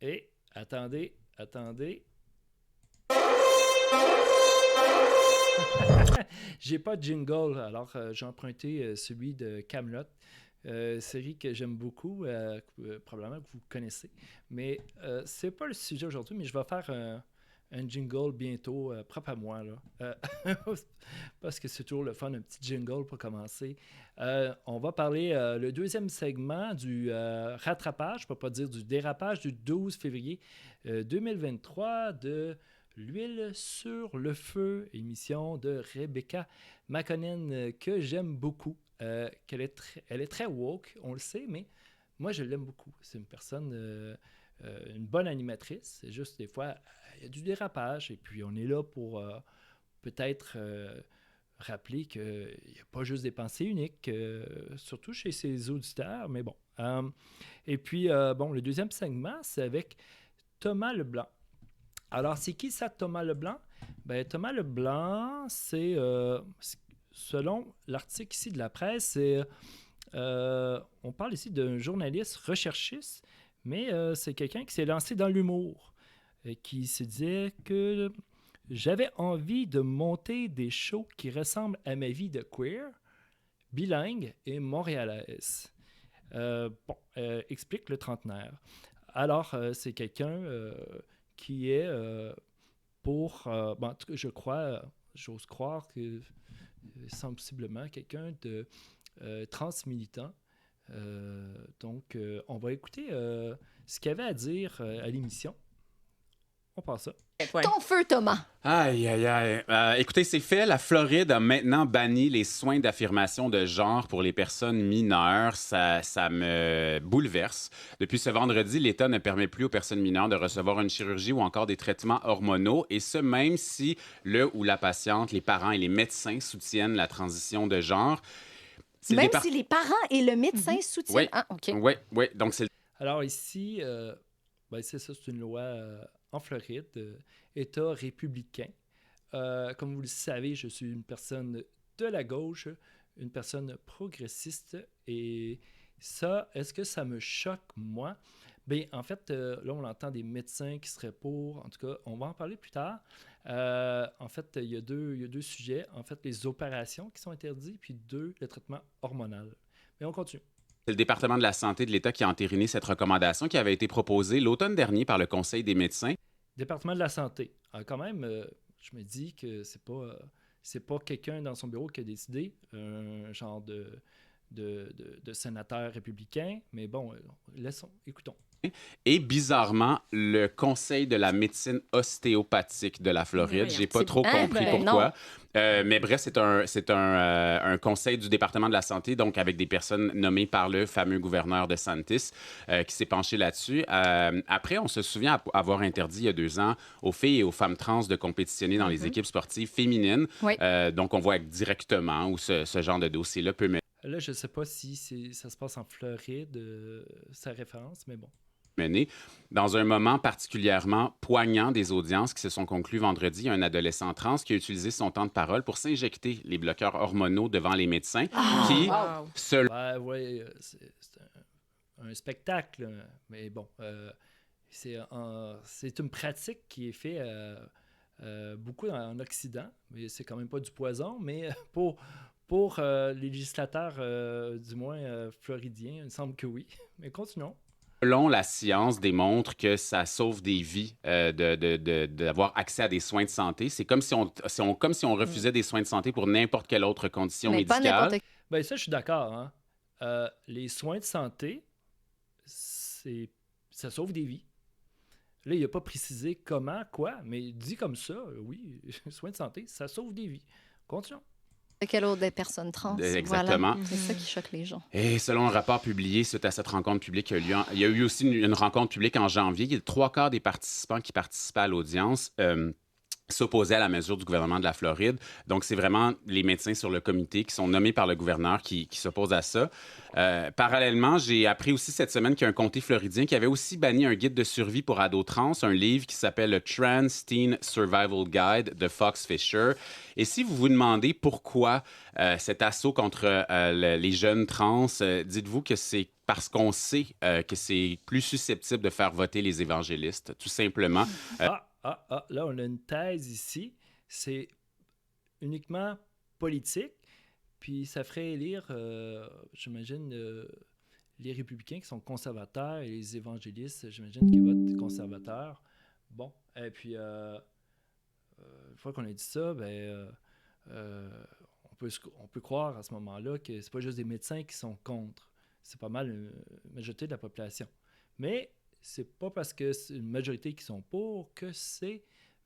Et attendez. J'ai pas de jingle, alors j'ai emprunté celui de Camelot, série que j'aime beaucoup, probablement que vous connaissez. Mais c'est pas le sujet aujourd'hui, mais je vais faire un jingle bientôt propre à moi, là. Parce que c'est toujours le fun, un petit jingle pour commencer. On va parler le deuxième segment du rattrapage, pour pas dire du dérapage, du 12 février 2023 de L'huile sur le feu, émission de Rebecca McConnell que j'aime beaucoup. Elle est très woke, on le sait, mais moi je l'aime beaucoup. C'est une personne, une bonne animatrice. C'est juste des fois, il y a du dérapage et puis on est là pour peut-être rappeler qu'il n'y a pas juste des pensées uniques, surtout chez ses auditeurs, mais bon. Et puis, bon, le deuxième segment, c'est avec Thomas Leblanc. Alors, c'est qui ça, Thomas Leblanc? Ben, Thomas Leblanc, c'est, selon l'article ici de la presse, on parle ici d'un journaliste recherchiste, mais c'est quelqu'un qui s'est lancé dans l'humour, qui se disait que j'avais envie de monter des shows qui ressemblent à ma vie de queer, bilingue et montréalaise. Explique le trentenaire. Alors, c'est quelqu'un qui est en tout cas, je crois, j'ose croire que sensiblement quelqu'un de transmilitant. Donc, on va écouter ce qu'il avait à dire à l'émission. On passe ça. Ouais. Ton feu, Thomas. Aïe, aïe, aïe. Écoutez, c'est fait. La Floride a maintenant banni les soins d'affirmation de genre pour les personnes mineures. Ça me bouleverse. Depuis ce vendredi, l'État ne permet plus aux personnes mineures de recevoir une chirurgie ou encore des traitements hormonaux. Et ce, même si le ou la patiente, les parents et les médecins soutiennent la transition de genre. Même si les parents et le médecin soutiennent... Oui, Ah, OK. oui. Donc, c'est Alors ici, c'est ça, c'est une loi en Floride, État républicain. Comme vous le savez, je suis une personne de la gauche, une personne progressiste. Et ça, est-ce que ça me choque, moi? Bien, en fait, là, on entend des médecins qui seraient pour. En tout cas, on va en parler plus tard. En fait, il y a deux sujets. En fait, les opérations qui sont interdites, puis deux, le traitement hormonal. Mais on continue. C'est le département de la santé de l'État qui a entériné cette recommandation qui avait été proposée l'automne dernier par le Conseil des médecins. Département de la santé. Quand même, je me dis que c'est pas quelqu'un dans son bureau qui a décidé, un genre de sénateur républicain, mais bon, écoutons. Et bizarrement, le Conseil de la médecine ostéopathique de la Floride. J'ai pas trop compris pourquoi. Mais bref, c'est un conseil du département de la santé, donc avec des personnes nommées par le fameux gouverneur de Santis, qui s'est penché là-dessus. Après, on se souvient avoir interdit il y a 2 ans aux filles et aux femmes trans de compétitionner dans les équipes sportives féminines. Oui. Donc, on voit directement où ce genre de dossier-là peut mener. Là, je sais pas si ça se passe en Floride, sa référence, mais bon. Dans un moment particulièrement poignant des audiences qui se sont conclues vendredi, il y a un adolescent trans qui a utilisé son temps de parole pour s'injecter les bloqueurs hormonaux devant les médecins qui, selon... Ouais, c'est un spectacle, mais bon, c'est une pratique qui est faite beaucoup en Occident, mais c'est quand même pas du poison, mais pour les législateurs, du moins floridiens, il me semble que oui. Mais continuons. Selon la science, démontre que ça sauve des vies d'avoir accès à des soins de santé. C'est comme si on refusait des soins de santé pour n'importe quelle autre condition médicale. Ben ça, je suis d'accord. Hein. Les soins de santé, ça sauve des vies. Là, il n'a pas précisé comment, quoi, mais dit comme ça, oui, soins de santé, ça sauve des vies. Continuons. De quelle autre des personnes trans? Exactement. Voilà. C'est ça qui choque les gens. Et selon un rapport publié suite à cette rencontre publique, il y a eu aussi une rencontre publique en janvier. Il y a 3/4 des participants qui participaient à l'audience s'opposer à la mesure du gouvernement de la Floride. Donc, c'est vraiment les médecins sur le comité qui sont nommés par le gouverneur qui s'opposent à ça. Parallèlement, j'ai appris aussi cette semaine qu'il y a un comté floridien qui avait aussi banni un guide de survie pour ados trans, un livre qui s'appelle le Trans Teen Survival Guide de Fox Fisher. Et si vous vous demandez pourquoi cet assaut contre les jeunes trans, dites-vous que c'est parce qu'on sait que c'est plus susceptible de faire voter les évangélistes, tout simplement. Là, on a une thèse ici. C'est uniquement politique. Puis ça ferait élire, j'imagine, les républicains qui sont conservateurs et les évangélistes, j'imagine, qui votent conservateurs. Bon, et puis, une fois qu'on a dit ça, on peut croire à ce moment-là que c'est pas juste des médecins qui sont contre. C'est pas mal une majorité de la population. Mais c'est pas parce que c'est une majorité qui sont pour que c'est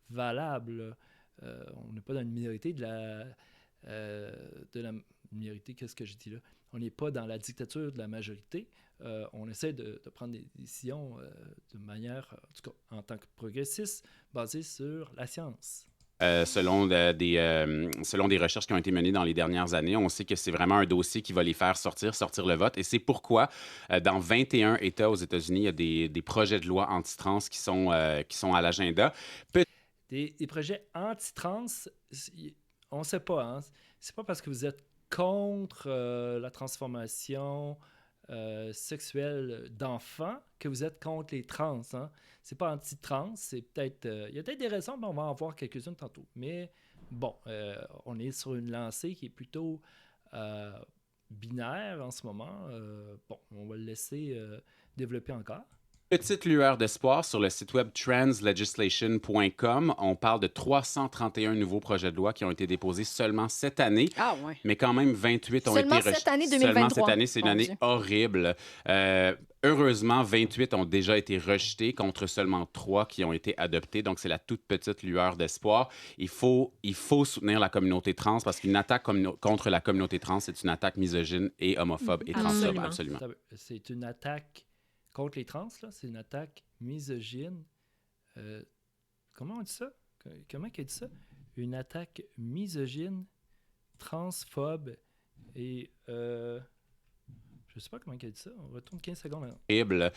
valable. On n'est pas dans une minorité de la minorité, qu'est-ce que je dis là? On n'est pas dans la dictature de la majorité. On essaie de prendre des décisions de manière, en tout cas, en tant que progressiste, basée sur la science. Selon des recherches qui ont été menées dans les dernières années, on sait que c'est vraiment un dossier qui va les faire sortir le vote. Et c'est pourquoi, dans 21 États aux États-Unis, il y a des projets de loi anti-trans qui sont à l'agenda. Des projets anti-trans, on ne sait pas. Hein? C'est pas parce que vous êtes contre la transformation sexuelle d'enfants que vous êtes contre les trans. Hein? C'est pas anti-trans, c'est peut-être... Il y a peut-être des raisons, mais on va en voir quelques-unes tantôt. Mais bon, on est sur une lancée qui est plutôt binaire en ce moment. Bon, on va le laisser développer encore. Petite lueur d'espoir sur le site web translegislation.com. On parle de 331 nouveaux projets de loi qui ont été déposés seulement cette année. Ah ouais. Mais quand même, 28 ont été rejetés. Seulement cette année 2023. Seulement cette année, c'est une année horrible. Heureusement, 28 ont déjà été rejetés contre seulement 3 qui ont été adoptés. Donc, c'est la toute petite lueur d'espoir. Il faut soutenir la communauté trans parce qu'une attaque contre la communauté trans, c'est une attaque misogyne et homophobe et transphobe. Absolument. C'est une attaque contre les trans, là. C'est une attaque misogyne. Comment on dit ça? Comment il dit ça? Une attaque misogyne, transphobe et... je ne sais pas comment il a dit ça. On retourne 15 secondes. Horrible.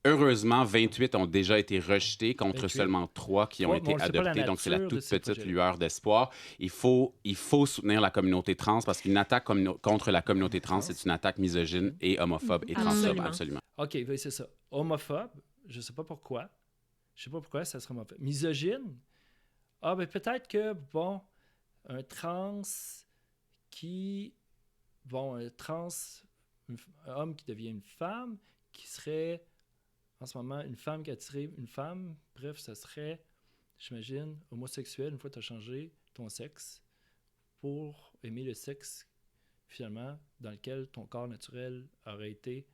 Heureusement, 28 ont déjà été rejetés contre 28. Seulement 3 qui ont été adoptés. Donc, c'est la toute petite lueur d'espoir. Il faut soutenir la communauté trans parce qu'une attaque contre la communauté trans, c'est une attaque misogyne et homophobe et transphobe. Absolument. OK, oui, c'est ça. Homophobe, je ne sais pas pourquoi. Je ne sais pas pourquoi ça serait homophobe. Misogyne, peut-être que, bon, un trans qui... Bon, un homme qui devient une femme, qui serait, en ce moment, une femme qui a tiré une femme. Bref, ça serait, j'imagine, homosexuel, une fois que tu as changé ton sexe, pour aimer le sexe, finalement, dans lequel ton corps naturel aurait été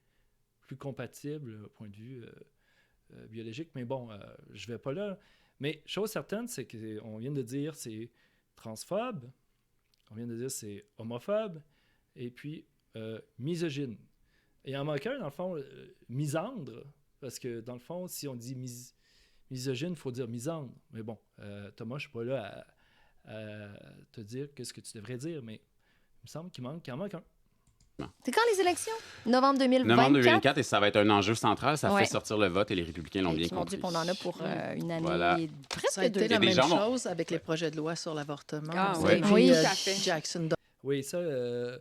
plus compatible au point de vue biologique. Mais bon, je ne vais pas là. Mais chose certaine, c'est qu'on vient de dire c'est transphobe, on vient de dire c'est homophobe, et puis misogyne. Et en moqueur, dans le fond, misandre, parce que dans le fond, si on dit misogyne, il faut dire misandre. Mais bon, Thomas, je ne suis pas là à te dire qu'est-ce que tu devrais dire, mais il me semble qu'il en manque un. C'est quand les élections? Novembre 2024? Novembre 2024, et ça va être un enjeu central. Ça fait sortir le vote et les républicains l'ont bien compris. On en a pour une année. Voilà. Presque ça a été la même chose avec les projets de loi sur l'avortement. Ah, oui, tout à fait. Jackson. Oui, ça... je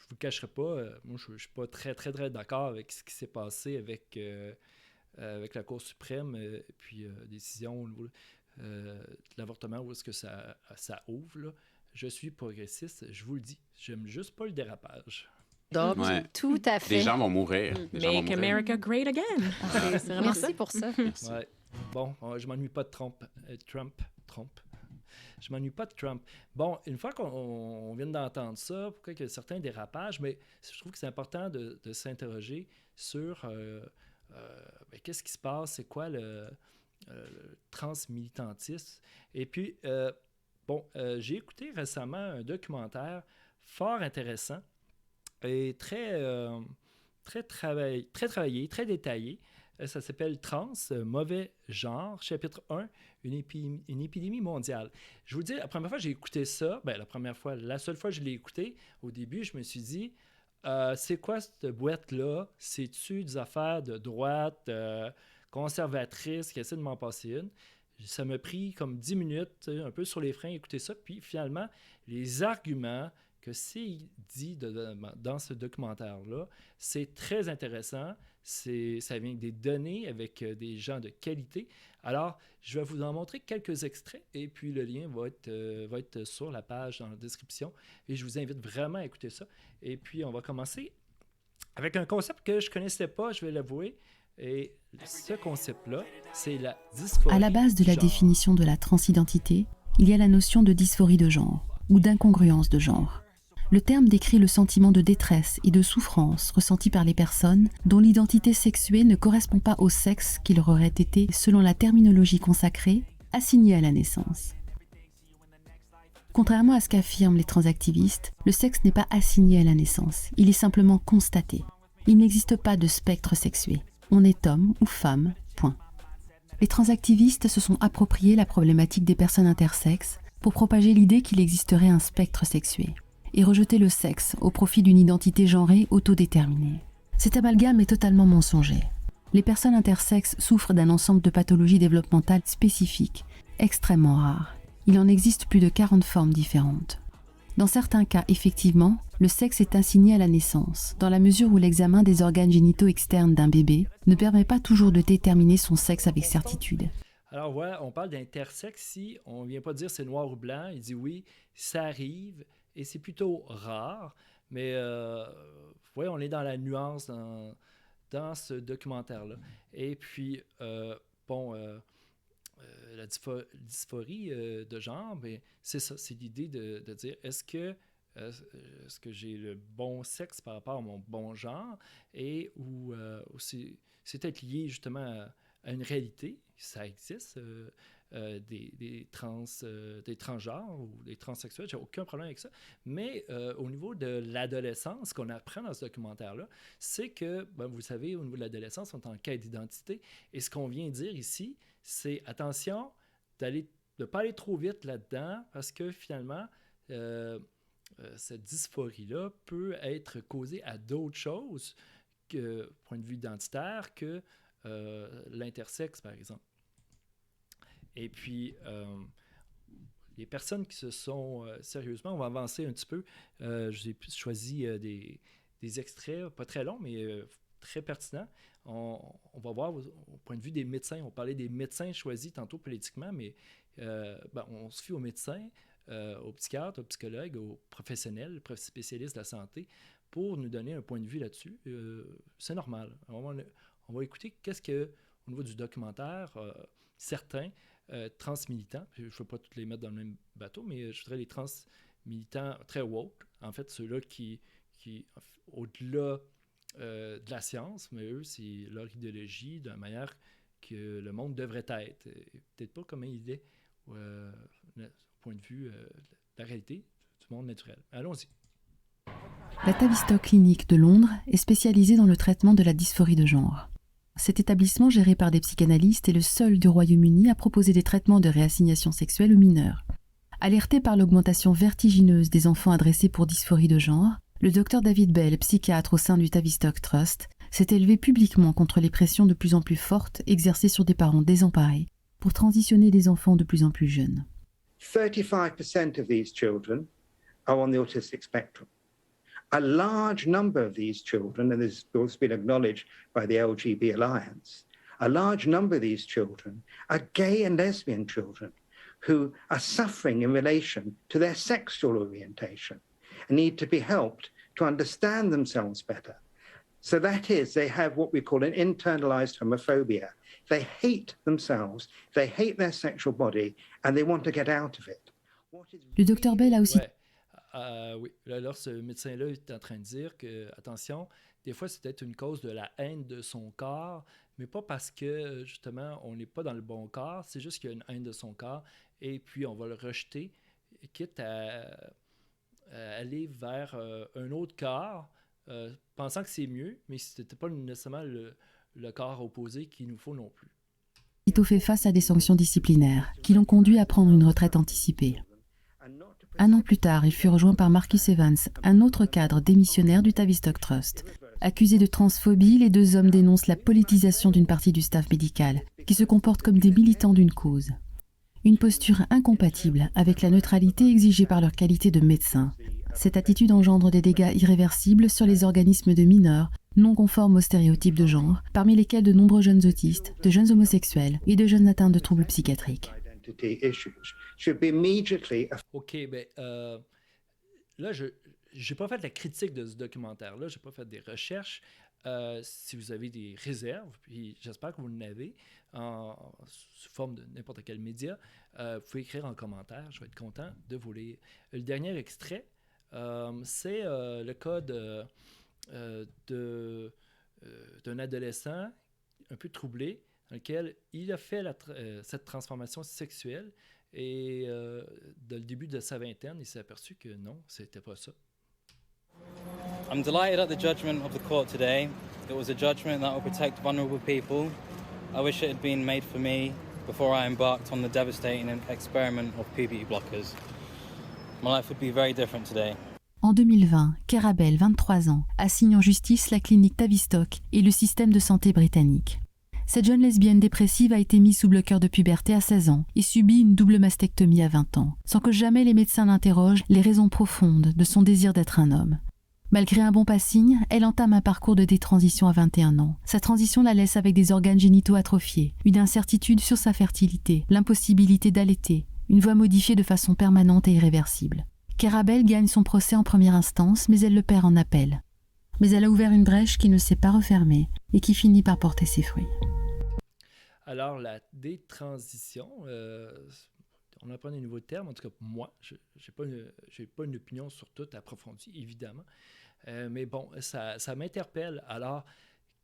vous cacherai pas, moi je suis pas très très très d'accord avec ce qui s'est passé avec la Cour suprême et puis décision au niveau de l'avortement, où est-ce que ça ouvre là. Je suis progressiste, je vous le dis, j'aime juste pas le dérapage. Ouais. Tout à fait. Des gens vont mourir. Make America great again. C'est vraiment merci pour ça. Merci. Ouais. Bon, je m'ennuie pas de Trump. Je m'ennuie pas de Trump. Bon, une fois qu'on vient d'entendre ça, pourquoi il y a certains dérapages, mais je trouve que c'est important de s'interroger sur qu'est-ce qui se passe, c'est quoi le transmilitantisme. Et puis, j'ai écouté récemment un documentaire fort intéressant et très travaillé, très détaillé, Ça s'appelle Trans, mauvais genre, chapitre 1, une épidémie mondiale. Je vous dis, la première fois que j'ai écouté ça, la seule fois que je l'ai écouté, au début, je me suis dit, c'est quoi cette boîte-là? C'est-tu des affaires de droite, conservatrices, qui essaient de m'en passer une? Ça m'a pris comme 10 minutes, un peu sur les freins, écouter ça, puis finalement, les arguments que c'est dit dans ce documentaire-là, c'est très intéressant. Ça vient avec des données, avec des gens de qualité. Alors, je vais vous en montrer quelques extraits et puis le lien va être sur la page dans la description. Et je vous invite vraiment à écouter ça. Et puis, on va commencer avec un concept que je ne connaissais pas, je vais l'avouer. Et ce concept-là, c'est la dysphorie. À la base de la définition de la transidentité, il y a la notion de dysphorie de genre ou d'incongruence de genre. Le terme décrit le sentiment de détresse et de souffrance ressenti par les personnes dont l'identité sexuée ne correspond pas au sexe qui leur aurait été, selon la terminologie consacrée, assigné à la naissance. Contrairement à ce qu'affirment les transactivistes, le sexe n'est pas assigné à la naissance, il est simplement constaté. Il n'existe pas de spectre sexué. On est homme ou femme, point. Les transactivistes se sont appropriés la problématique des personnes intersexes pour propager l'idée qu'il existerait un spectre sexué et rejeter le sexe au profit d'une identité genrée autodéterminée. Cet amalgame est totalement mensonger. Les personnes intersexes souffrent d'un ensemble de pathologies développementales spécifiques, extrêmement rares. Il en existe plus de 40 formes différentes. Dans certains cas, effectivement, le sexe est assigné à la naissance, dans la mesure où l'examen des organes génitaux externes d'un bébé ne permet pas toujours de déterminer son sexe avec certitude. Alors voilà, on parle d'intersexe ici, on ne vient pas dire c'est noir ou blanc, il dit oui, ça arrive, et c'est plutôt rare, mais on est dans la nuance dans ce documentaire-là. Et puis, la dysphorie de genre, c'est ça, c'est l'idée de dire est-ce que j'ai le bon sexe par rapport à mon bon genre, et ou c'est peut-être lié justement à une réalité, ça existe, des transgenres ou des transsexuels, j'ai aucun problème avec ça, mais au niveau de l'adolescence, ce qu'on apprend dans ce documentaire-là, c'est que, vous savez, au niveau de l'adolescence, on est en quête d'identité, et ce qu'on vient dire ici, c'est attention de ne pas aller trop vite là-dedans, parce que finalement, cette dysphorie-là peut être causée à d'autres choses, point de vue identitaire, que l'intersexe, par exemple. Et puis, les personnes qui se sont sérieusement, on va avancer un petit peu, j'ai choisi des extraits, pas très longs, mais très pertinents. On va voir au point de vue des médecins. On parlait des médecins choisis tantôt politiquement, mais on se fie aux médecins, aux psychiatres, aux psychologues, aux professionnels, aux spécialistes de la santé pour nous donner un point de vue là-dessus. C'est normal. On va écouter qu'est-ce que, au niveau du documentaire, certains trans-militants, je ne veux pas tous les mettre dans le même bateau, mais je voudrais les trans-militants très woke, en fait, ceux-là qui au-delà de la science, mais eux, c'est leur idéologie de la manière que le monde devrait être. Peut-être pas comme il est au point de vue de la réalité du monde naturel. Allons-y. La Tavistock Clinic de Londres est spécialisée dans le traitement de la dysphorie de genre. Cet établissement, géré par des psychanalystes, est le seul du Royaume-Uni à proposer des traitements de réassignation sexuelle aux mineurs. Alerté par l'augmentation vertigineuse des enfants adressés pour dysphorie de genre, le Dr David Bell, psychiatre au sein du Tavistock Trust, s'est élevé publiquement contre les pressions de plus en plus fortes exercées sur des parents désemparés pour transitionner des enfants de plus en plus jeunes. 35% of these children are on the autistic spectrum. A large number of these children, and this has also been acknowledged by the LGB Alliance, a large number of these children are gay and lesbian children who are suffering in relation to their sexual orientation and need to be helped to understand themselves better. So that is, they have what we call an internalized homophobia. They hate themselves, they hate their sexual body, and they want to get out of it. Le Dr Bell a aussi... Oui, alors ce médecin-là est en train de dire que, attention, des fois c'est peut-être une cause de la haine de son corps, mais pas parce que, justement, on n'est pas dans le bon corps, c'est juste qu'il y a une haine de son corps, et puis on va le rejeter, quitte à aller vers un autre corps, pensant que c'est mieux, mais c'était pas nécessairement le corps opposé qu'il nous faut non plus. Tito fait face à des sanctions disciplinaires qui l'ont conduit à prendre une retraite anticipée. 1 an plus tard, il fut rejoint par Marcus Evans, un autre cadre démissionnaire du Tavistock Trust. Accusés de transphobie, les 2 hommes dénoncent la politisation d'une partie du staff médical, qui se comportent comme des militants d'une cause. Une posture incompatible avec la neutralité exigée par leur qualité de médecin. Cette attitude engendre des dégâts irréversibles sur les organismes de mineurs, non conformes aux stéréotypes de genre, parmi lesquels de nombreux jeunes autistes, de jeunes homosexuels et de jeunes atteints de troubles psychiatriques. OK, là, je n'ai pas fait la critique de ce documentaire-là, je n'ai pas fait des recherches. Si vous avez des réserves, puis j'espère que vous en avez, sous forme de n'importe quel média, vous pouvez écrire en commentaire, je vais être content de vous lire. Le dernier extrait, c'est le cas d'un adolescent un peu troublé, dans lequel il a fait cette transformation sexuelle et dès le début de sa vingtaine, il s'est aperçu que non, c'était pas ça. I'm delighted at the judgment of the court today. It was a judgment that will protect vulnerable people. I wish it had been made for me before I embarked on the devastating experiment of puberty blockers. My life would be very different today. En 2020, Kara Bell, 23 ans, assigne en justice la clinique Tavistock et le système de santé britannique. Cette jeune lesbienne dépressive a été mise sous bloqueur de puberté à 16 ans et subit une double mastectomie à 20 ans, sans que jamais les médecins n'interrogent les raisons profondes de son désir d'être un homme. Malgré un bon passing, elle entame un parcours de détransition à 21 ans. Sa transition la laisse avec des organes génitaux atrophiés, une incertitude sur sa fertilité, l'impossibilité d'allaiter, une voix modifiée de façon permanente et irréversible. Kara Bell gagne son procès en première instance, mais elle le perd en appel. Mais elle a ouvert une brèche qui ne s'est pas refermée et qui finit par porter ses fruits. Alors, la détransition, on apprend des nouveaux termes. En tout cas, moi, je n'ai pas une opinion sur tout approfondie, évidemment. Mais bon, ça m'interpelle. Alors,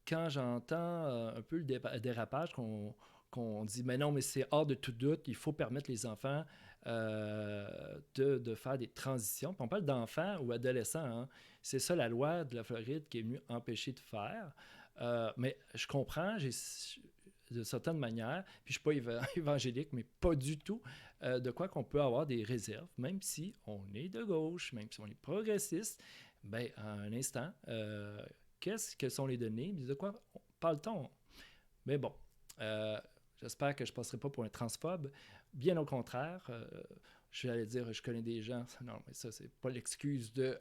quand j'entends un peu le dérapage qu'on dit « mais non, mais c'est hors de tout doute, il faut permettre les enfants de faire des transitions ». Puis on parle d'enfants ou adolescents. Hein. C'est ça la loi de la Floride qui est venue empêcher de faire. Mais je comprends, de certaines manières, puis je ne suis pas évangélique, mais pas du tout, de quoi qu'on peut avoir des réserves, même si on est de gauche, même si on est progressiste. Bien, à un instant, quelles sont les données? De quoi parle-t-on? Mais bon, j'espère que je ne passerai pas pour un transphobe. Bien au contraire, je vais aller dire, je connais des gens. Non, mais ça, c'est pas l'excuse de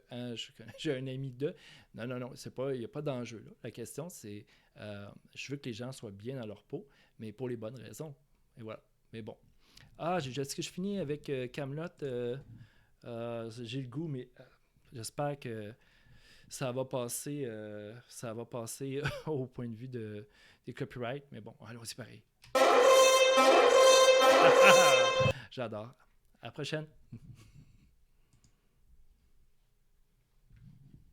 j'ai un ami de. Non, il n'y a pas d'enjeu là. La question, c'est je veux que les gens soient bien dans leur peau, mais pour les bonnes raisons. Et voilà. Mais bon. Est-ce que je finis avec Kaamelott? J'ai le goût, mais j'espère que ça va passer au point de vue des copyrights. Mais bon, allons-y pareil. J'adore. À la prochaine.